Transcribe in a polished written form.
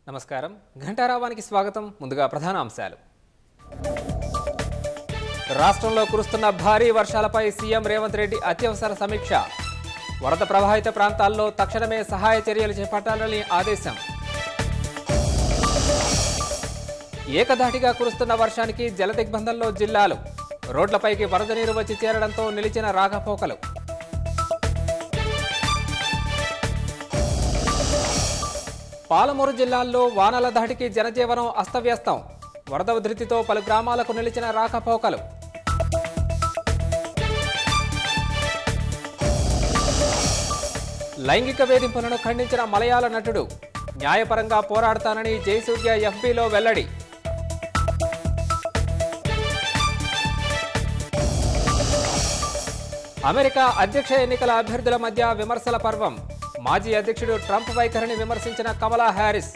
నమస్కారం ఘంటారావానికి స్వాగతం ముందుగా ప్రధాన అంశాలు రాష్ట్రంలో కురుస్తున్న భారీ వర్షాలపై సీఎం రేవంత్ రెడ్డి అత్యవసర సమీక్ష వరద ప్రభావిత ప్రాంతాల్లో తక్షణమే సహాయ చర్యలు చేపట్టాలని ఆదేశం ఏకధాటిగా కురుస్తున్న వర్షానికి జలదిగ్బంధంలో జిల్లాలు రోడ్లపైకి వరద నీరు వచ్చి చేరడంతో నిలిచిన రాకపోకలు పాలమూరు జిల్లాల్లో వానల దాటికి జనజీవనం అస్తవ్యస్తం వరద ఉధృతితో పలు గ్రామాలకు నిలిచిన రాకపోకలు లైంగిక వేధింపులను ఖండించిన మలయాళ నటుడు న్యాయపరంగా పోరాడతానని జయసూర్య ఎఫ్బీలో వెల్లడి అమెరికా అధ్యక్ష ఎన్నికల అభ్యర్థుల మధ్య విమర్శల పర్వం మాజీ అధ్యక్షుడు ట్రంప్ వైఖరిని విమర్శించిన కమలా హ్యారిస్